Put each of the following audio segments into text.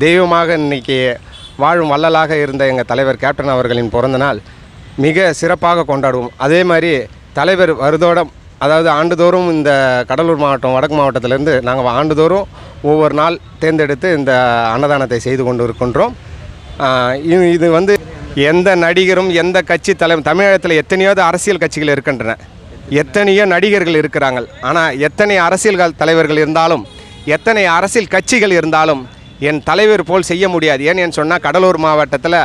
தெய்வமாக இன்றைக்கி வாழும் வள்ளலாக இருந்த எங்கள் தலைவர் கேப்டன் அவர்களின் பிறந்தநாள் மிக சிறப்பாக கொண்டாடுவோம். அதே மாதிரி தலைவர் வருடோடம், அதாவது ஆண்டுதோறும் இந்த கடலூர் மாவட்டம் வடக்கு மாவட்டத்திலேருந்து நாங்கள் ஆண்டுதோறும் ஒவ்வொரு நாள் தேர்ந்தெடுத்து இந்த அன்னதானத்தை செய்து கொண்டு இருக்கின்றோம். இது வந்து எந்த நடிகரும் எந்த கட்சி தமிழகத்தில் எத்தனையோ அரசியல் கட்சிகள் இருக்கின்றன, எத்தனையோ நடிகர்கள் இருக்கிறாங்க. ஆனால் எத்தனை அரசியல் தலைவர்கள் இருந்தாலும், எத்தனை அரசியல் கட்சிகள் இருந்தாலும் என் தலைவர் போல் செய்ய முடியாது. ஏன்னு சொன்னால் கடலூர் மாவட்டத்தில்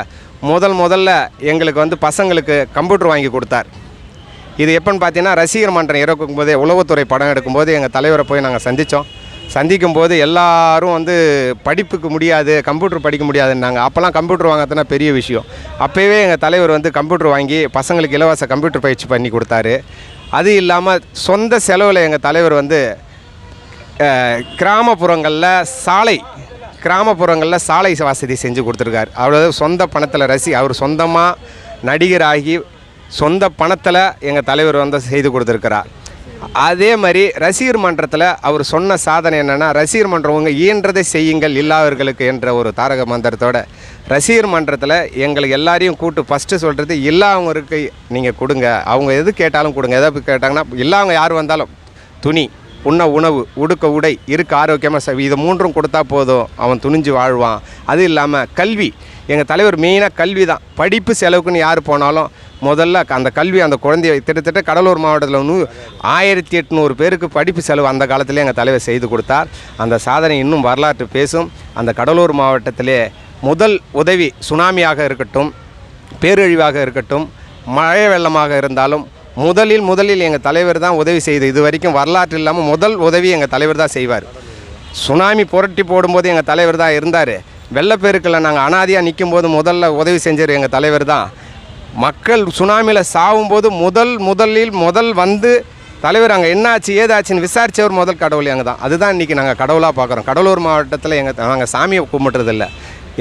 முதல்ல எங்களுக்கு வந்து பசங்களுக்கு கம்ப்யூட்டர் வாங்கி கொடுத்தார். இது எப்போன்னு பார்த்தீங்கன்னா ரசிகர் மன்றம் இறக்கும்போதே உளவுத்துறை படம் எடுக்கும்போது எங்கள் தலைவரை போய் நாங்கள் சந்திக்கும் போது எல்லாரும் வந்து படிப்புக்கு முடியாது, கம்ப்யூட்டர் படிக்க முடியாதுன்னாங்க. அப்போல்லாம் கம்ப்யூட்டர் வாங்கிறதுனா பெரிய விஷயம். அப்போவே எங்கள் தலைவர் வந்து கம்ப்யூட்டர் வாங்கி பசங்களுக்கு இலவச கம்ப்யூட்டர் பயிற்சி பண்ணி கொடுத்தாரு. அது இல்லாமல் சொந்த செலவில் எங்கள் தலைவர் வந்து கிராமப்புறங்களில் சாலை வசதி செஞ்சு கொடுத்துருக்காரு. அதாவது சொந்த பணத்தில் அவர் சொந்தமாக நடிகராகி சொந்த பணத்தில் எங்கள் தலைவர் வந்து செய்து கொடுத்துருக்கிறார். அதே மாதிரி ரசிகர் மன்றத்தில் அவர் சொன்ன சாதனை என்னென்னா, ரசிகர் மன்றவங்க இயன்றதை செய்யுங்கள் இல்லாதவர்களுக்கு என்ற ஒரு தாரக மந்திரத்தோட ரசிகர் மன்றத்தில் எங்களுக்கு எல்லாரையும் கூட்டு ஃபஸ்ட்டு சொல்கிறது, இல்லாதவங்களுக்கு நீங்கள் கொடுங்க, அவங்க எது கேட்டாலும் கொடுங்க. எதாவது கேட்டாங்கன்னா இல்லாதவங்க யார் வந்தாலும் துணி, உண்ண உணவு, உடுக்க உடை, இருக்க ஆரோக்கியமாக இது மூன்றும் கொடுத்தா போதும், அவன் துணிஞ்சு வாழ்வான். அது இல்லாமல் கல்வி, எங்கள் தலைவர் மெயினாக கல்வி தான். படிப்பு செலவுக்குன்னு யார் போனாலும் முதல்ல அந்த கல்வி அந்த குழந்தைய கிட்டத்தட்ட கடலூர் மாவட்டத்தில் 1800 பேருக்கு படிப்பு செலவு அந்த காலத்திலே எங்கள் தலைவர் செய்து கொடுத்தார். அந்த சாதனை இன்னும் வரலாற்று பேசும். அந்த கடலூர் மாவட்டத்திலே முதல் உதவி சுனாமியாக இருக்கட்டும், பேரழிவாக இருக்கட்டும், மழை வெள்ளமாக இருந்தாலும் முதலில் எங்கள் தலைவர் தான் உதவி செய்து இது வரைக்கும் வரலாற்று இல்லாமல் முதல் உதவி எங்கள் தலைவர் தான் செய்வார். சுனாமி புரட்டி போடும்போது எங்கள் தலைவர் தான் இருந்தார். வெள்ளப்பெருக்கில் நாங்கள் அனாதியாக நிற்கும்போது முதல்ல உதவி செஞ்சார் எங்கள் தலைவர் தான். மக்கள் சுனாமியில் சாகும்போது முதல் வந்து தலைவர் அங்கே என்னாச்சு ஏதாச்சுன்னு விசாரித்தவர் முதல் கடவுள் எங்கள் தான். அதுதான் இன்றைக்கி நாங்கள் கடவுளாக பார்க்குறோம். கடலூர் மாவட்டத்தில் நாங்கள் சாமியை கும்பிட்றதில்ல,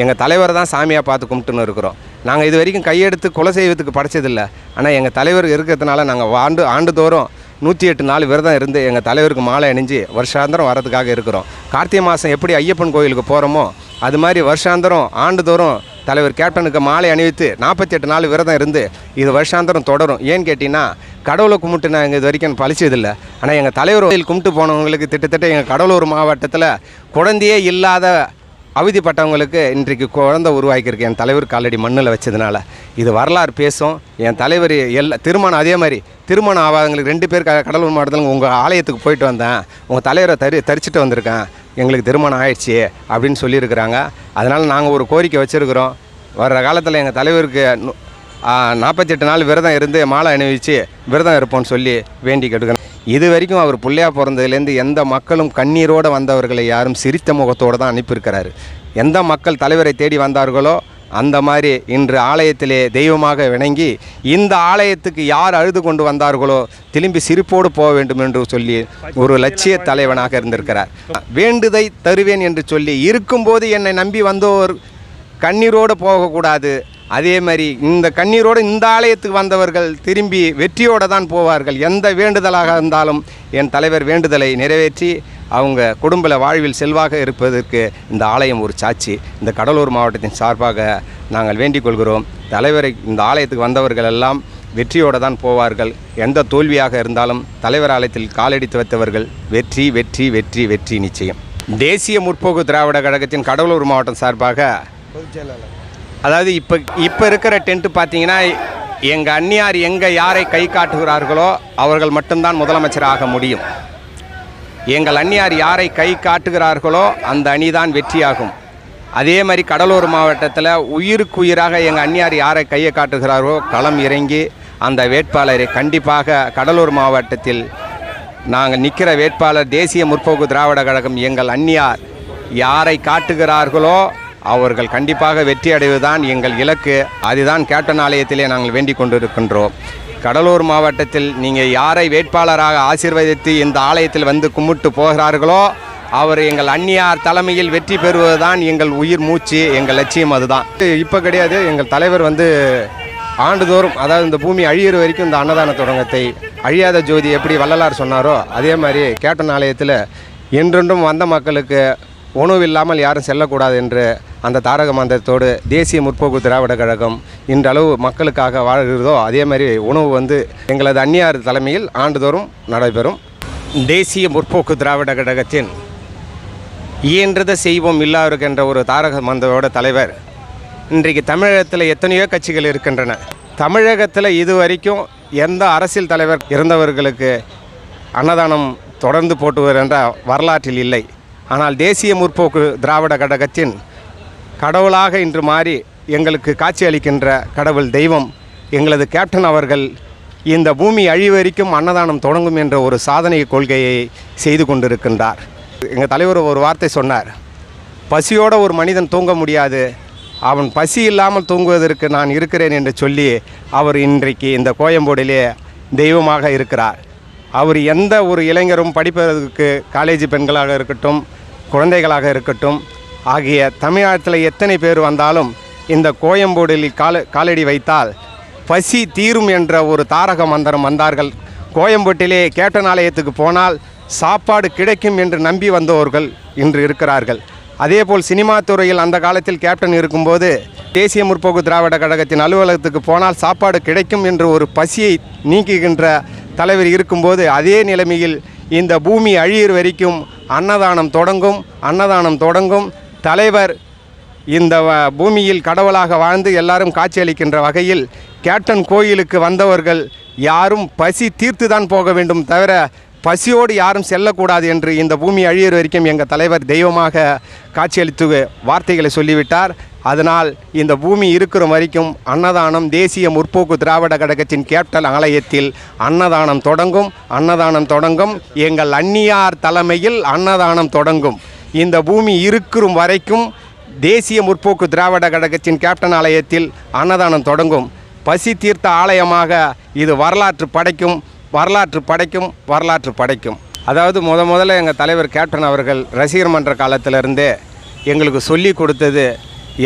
எங்கள் தலைவர் தான் சாமியாக பார்த்து கும்பிட்டுன்னு இருக்கிறோம். நாங்கள் இது வரைக்கும் கையெடுத்து கொலை செய்வதுக்கு படைச்சதில்லை. ஆனால் எங்கள் தலைவர் இருக்கிறதுனால நாங்கள் ஆண்டுதோறும் 108 நாள் விரதம் இருந்து எங்கள் தலைவருக்கு மாலை அணிஞ்சு வருஷாந்திரம் வரதுக்காக இருக்கிறோம். கார்த்திகை மாதம் எப்படி ஐயப்பன் கோயிலுக்கு போகிறோமோ அது மாதிரி வருஷாந்திரம் ஆண்டுதோறும் தலைவர் கேப்டனுக்கு மாலை அணிவித்து 48 நாள் விரதம் இருந்து இது வருஷாந்திரம் தொடரும். ஏன்னு கேட்டிங்கன்னா கடவுளை கும்பிட்டு நாங்கள் இது வரைக்கும் பழிச்சதில்லை. ஆனால் எங்கள் தலைவர் கோயில் கும்பிட்டு போனவங்களுக்கு கிட்டத்தட்ட எங்கள் கடலூர் மாவட்டத்தில் குழந்தையே இல்லாத அவதிப்பட்டவங்களுக்கு இன்றைக்கு குழந்தை உருவாக்கியிருக்கு என் தலைவர் காலடி மண்ணில் வச்சதுனால. இது வரலாறு பேசும். என் தலைவர் திருமணம் அதே மாதிரி திருமணம் ஆகாதவங்களுக்கு 2 பேர் கடலூர் மாவட்டத்தில் உங்கள் ஆலயத்துக்கு போயிட்டு வந்தேன், உங்கள் தலைவரை தரிச்சிட்டு வந்திருக்கேன், எங்களுக்கு திருமணம் ஆயிடுச்சு அப்படின்னு சொல்லியிருக்கிறாங்க. அதனால் நாங்கள் ஒரு கோரிக்கை வச்சுருக்கிறோம். வர்ற காலத்தில் எங்கள் தலைவருக்கு 48 நாள் விரதம் இருந்து மாலை அணிவிச்சு விரதம் இருப்போம்னு சொல்லி வேண்டி கேட்டுக்கணும். இது வரைக்கும் அவர் பிள்ளையாக பிறந்ததுலேருந்து எந்த மக்களும் கண்ணீரோடு வந்தவர்களை யாரும் சிரித்த முகத்தோடு தான் அனுப்பியிருக்கிறாரு. எந்த மக்கள் தலைவரை தேடி வந்தார்களோ அந்த மாதிரி இன்று ஆலயத்திலே தெய்வமாக வணங்கி இந்த ஆலயத்துக்கு யார் அழுது கொண்டு வந்தார்களோ திரும்பி சிரிப்போடு போக வேண்டும் என்று சொல்லி ஒரு லட்சிய தலைவனாக இருந்திருக்கிறார். வேண்டுதை தருவேன் என்று சொல்லி இருக்கும்போது என்னை நம்பி வந்தோர் கண்ணீரோடு போகக்கூடாது. அதே மாதிரி இந்த கண்ணீரோடு இந்த ஆலயத்துக்கு வந்தவர்கள் திரும்பி வெற்றியோடு தான் போவார்கள். எந்த வேண்டுதலாக இருந்தாலும் என் தலைவர் வேண்டுதலை நிறைவேற்றி அவங்க குடும்ப வாழ்வில் செல்வாக இருப்பதற்கு இந்த ஆலயம் ஒரு சாட்சி. இந்த கடலூர் மாவட்டத்தின் சார்பாக நாங்கள் வேண்டிக் கொள்கிறோம். தலைவரை இந்த ஆலயத்துக்கு வந்தவர்கள் எல்லாம் வெற்றியோடு தான் போவார்கள். எந்த தோல்வியாக இருந்தாலும் தலைவர் ஆலயத்தில் காலடித்து வைத்தவர்கள் வெற்றி வெற்றி வெற்றி வெற்றி நிச்சயம். தேசிய முற்போக்கு திராவிட கழகத்தின் கடலூர் மாவட்டம் சார்பாக அதாவது இப்போ இருக்கிற டென்ட்டு பார்த்தீங்கன்னா எங்கள் அந்நியார் யாரை கை காட்டுகிறார்களோ அவர்கள் மட்டும்தான் முதலமைச்சர் ஆக முடியும். எங்கள் அந்நியார் யாரை கை காட்டுகிறார்களோ அந்த அணிதான் வெற்றியாகும். அதே மாதிரி கடலூர் மாவட்டத்தில் உயிருக்குயிராக எங்கள் அந்நியார் யாரை கையை காட்டுகிறார்களோ களம் இறங்கி அந்த வேட்பாளரை கண்டிப்பாக கடலூர் மாவட்டத்தில் நாங்கள் நிற்கிற வேட்பாளர் தேசிய முற்போக்கு திராவிட கழகம் எங்கள் அந்நியார் யாரை காட்டுகிறார்களோ அவர்கள் கண்டிப்பாக வெற்றி அடைவதுதான் எங்கள் இலக்கு. அதுதான் கேப்டன் ஆலயத்திலே நாங்கள் வேண்டிக் கொண்டிருக்கின்றோம். கடலூர் மாவட்டத்தில் நீங்கள் யாரை வேட்பாளராக ஆசீர்வதித்து இந்த ஆலயத்தில் வந்து கும்பிட்டு போகிறார்களோ அவர் எங்கள் அந்நியார் தலைமையில் வெற்றி பெறுவதுதான் எங்கள் உயிர் மூச்சு, எங்கள் லட்சியம் அதுதான். இப்போ கிடையாது, எங்கள் தலைவர் வந்து ஆண்டுதோறும் அதாவது இந்த பூமி அழியிற வரைக்கும் இந்த அன்னதான தொடங்கத்தை அழியாத ஜோதி எப்படி வள்ளலார் சொன்னாரோ அதே மாதிரி கேப்டன் ஆலயத்தில் என்றென்றும் வந்த மக்களுக்கு உணவு இல்லாமல் யாரும் செல்லக்கூடாது என்று அந்த தாரக மந்திரத்தோடு தேசிய முற்போக்கு திராவிட கழகம் இன்றளவு மக்களுக்காக வாழ்கிறதோ அதே மாதிரி உணவு வந்து எங்களது அந்நியார் தலைமையில் ஆண்டுதோறும் நடைபெறும். தேசிய முற்போக்கு திராவிட கழகத்தின் இயன்றதை செய்வோம் இல்லாருக்கு என்ற ஒரு தாரக மந்திரோட தலைவர் இன்றைக்கு தமிழகத்தில் எத்தனையோ கட்சிகள் இருக்கின்றன. தமிழகத்தில் இதுவரைக்கும் எந்த அரசியல் தலைவர் இருந்தவர்களுக்கு அன்னதானம் தொடர்ந்து போட்டுவர் என்ற வரலாற்றில் இல்லை. ஆனால் தேசிய முற்போக்கு திராவிட கழகத்தின் கடவுளாக இன்று மாறி எங்களுக்கு காட்சி அளிக்கின்ற கடவுள் தெய்வம் எங்களது கேப்டன் அவர்கள் இந்த பூமி அழிவரைக்கும் அன்னதானம் தொடங்கும் என்ற ஒரு சாதனை கொள்கையை செய்து கொண்டிருக்கின்றார். எங்கள் தலைவர் ஒரு வார்த்தை சொன்னார், பசியோடு ஒரு மனிதன் தூங்க முடியாது, அவன் பசி இல்லாமல் தூங்குவதற்கு நான் இருக்கிறேன் என்று சொல்லி அவர் இன்றைக்கு இந்த கோயம்போடிலே தெய்வமாக இருக்கிறார். அவர் எந்த ஒரு இளைஞரும் படிப்பதற்கு காலேஜ் பெண்களாக இருக்கட்டும், குழந்தைகளாக இருக்கட்டும் ஆகிய தமிழ்நாட்டில் எத்தனை பேர் வந்தாலும் இந்த கோயம்போடில் காலடி வைத்தால் பசி தீரும் என்ற ஒரு தாரக மந்திரம் வந்தார்கள். கோயம்பேட்டிலே கேப்டன் ஆலயத்துக்கு போனால் சாப்பாடு கிடைக்கும் என்று நம்பி வந்தவர்கள் இன்று இருக்கிறார்கள். அதேபோல் சினிமா துறையில் அந்த காலத்தில் கேப்டன் இருக்கும்போது தேசிய முற்போக்கு திராவிட கழகத்தின் அலுவலகத்துக்கு போனால் சாப்பாடு கிடைக்கும் என்று ஒரு பசியை நீக்குகின்ற தலைவர் இருக்கும்போது அதே நிலைமையில் இந்த பூமி அழியிற வரைக்கும் அன்னதானம் தொடங்கும். தலைவர் இந்த பூமியில் கடவுளாக வாழ்ந்து எல்லாரும் காட்சியளிக்கின்ற வகையில் கேப்டன் கோயிலுக்கு வந்தவர்கள் யாரும் பசி தீர்த்து தான் போக வேண்டும், தவிர பசியோடு யாரும் செல்லக்கூடாது என்று இந்த பூமி அழியிற வரைக்கும் எங்கள் தலைவர் தெய்வமாக காட்சியளித்து வார்த்தைகளை சொல்லிவிட்டார். அதனால் இந்த பூமி இருக்கிற வரைக்கும் அன்னதானம் தேசிய முற்போக்கு திராவிட கழகத்தின் கேப்டன் ஆலயத்தில் அன்னதானம் தொடங்கும். எங்கள் அந்நியார் தலைமையில் அன்னதானம் தொடங்கும். இந்த பூமி இருக்கிற வரைக்கும் தேசிய முற்போக்கு திராவிட கழகத்தின் கேப்டன் ஆலயத்தில் அன்னதானம் தொடங்கும். பசி தீர்த்த ஆலயமாக இது வரலாற்று படைக்கும். அதாவது முதல்ல எங்கள் தலைவர் கேப்டன் அவர்கள் ரசிகர் மன்ற காலத்திலிருந்தே எங்களுக்கு சொல்லி கொடுத்தது,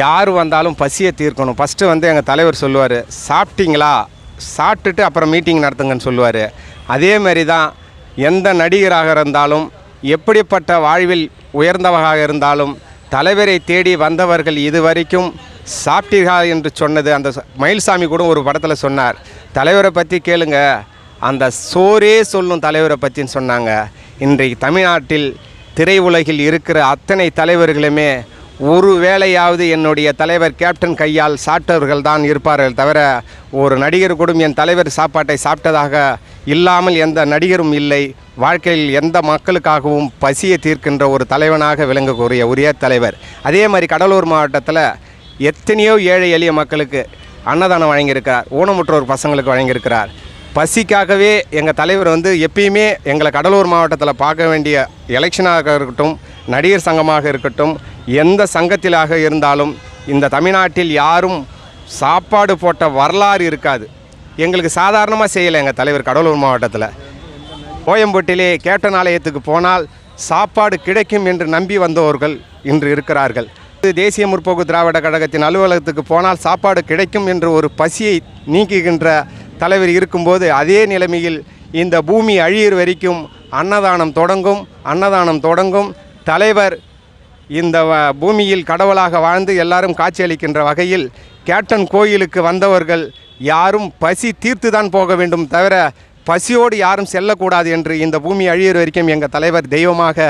யார் வந்தாலும் பசியை தீர்க்கணும். ஃபஸ்ட்டு வந்து எங்கள் தலைவர் சொல்லுவார், சாப்பிட்டீங்களா, சாப்பிட்டுட்டு அப்புறம் மீட்டிங் நடத்துங்கன்னு சொல்லுவார். அதே மாதிரி தான் எந்த நடிகராக இருந்தாலும் எப்படிப்பட்ட வாழ்வில் உயர்ந்தவராக இருந்தாலும் தலைவரை தேடி வந்தவர்கள் இதுவரைக்கும் சாப்பிட்டீர்களா என்று சொன்னது அந்த மயில்சாமி கூட ஒரு படத்தில் சொன்னார், தலைவரை பற்றி கேளுங்க, அந்த சோரே சொல்லும் தலைவரை பற்றின்னு சொன்னாங்க. இன்றைக்கு தமிழ்நாட்டில் திரையுலகில் இருக்கிற அத்தனை தலைவர்களுமே ஒரு வேளையாவது என்னுடைய தலைவர் கேப்டன் கையால் சாப்பிட்டவர்கள் தான் இருப்பார்கள், தவிர ஒரு நடிகர் கூட என் தலைவர் சாப்பாட்டை சாப்பிட்டதாக இல்லாமல் எந்த நடிகரும் இல்லை. வாழ்க்கையில் எந்த மக்களுக்காகவும் பசியை தீர்க்கின்ற ஒரு தலைவனாக விளங்கக்கூடிய உரிய தலைவர். அதே மாதிரி கடலூர் மாவட்டத்தில் எத்தனையோ ஏழை எளிய மக்களுக்கு அன்னதானம் வழங்கியிருக்கிறார், ஊனமுற்றோர் பசங்களுக்கு வழங்கியிருக்கிறார். பசிக்காகவே எங்கள் தலைவர் வந்து எப்பயுமே எங்களை கடலூர் மாவட்டத்தில் பார்க்க வேண்டிய எலெக்ஷனாக இருக்கட்டும், நடிகர் சங்கமாக இருக்கட்டும், எந்த சங்கத்திலாக இருந்தாலும் இந்த தமிழ்நாட்டில் யாரும் சாப்பாடு போட்ட வரலாறு இருக்காது. எங்களுக்கு சாதாரணமாக செய்யலை எங்கள் தலைவர் கடலூர் மாவட்டத்தில். கோயம்பேட்டிலே கேப்டன் ஆலயத்துக்கு போனால் சாப்பாடு கிடைக்கும் என்று நம்பி வந்தவர்கள் இன்று இருக்கிறார்கள். தேசிய முற்போக்கு திராவிட கழகத்தின் அலுவலகத்துக்கு போனால் சாப்பாடு கிடைக்கும் என்று ஒரு பசியை நீக்குகின்ற தலைவர் இருக்கும்போது அதே நிலைமையில் இந்த பூமி அழியிற வரைக்கும் அன்னதானம் தொடங்கும். தலைவர் இந்த பூமியில் கடவுளாக வாழ்ந்து எல்லாரும் காட்சியளிக்கின்ற வகையில் கேப்டன் கோயிலுக்கு வந்தவர்கள் யாரும் பசி தீர்த்து தான் போக வேண்டும், தவிர பசியோடு யாரும் செல்லக்கூடாது என்று இந்த பூமி அழியிற வரைக்கும் எங்கள் தலைவர் தெய்வமாக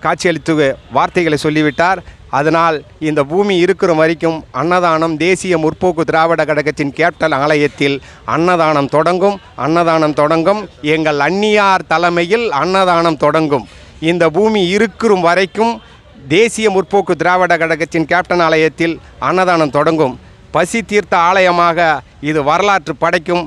காட்சியளித்து வார்த்தைகளை சொல்லிவிட்டார். அதனால் இந்த பூமி இருக்கிற வரைக்கும் அன்னதானம் தேசிய முற்போக்கு திராவிட கழகத்தின் கேப்டன் ஆலயத்தில் அன்னதானம் தொடங்கும். எங்கள் அந்நியார் தலைமையில் அன்னதானம் தொடங்கும். இந்த பூமி இருக்கிற வரைக்கும் தேசிய முற்போக்கு திராவிட கழகத்தின் கேப்டன் ஆலயத்தில் அன்னதானம் தொடங்கும். பசி தீர்த்த ஆலயமாக இது வரலாற்று படைக்கும்.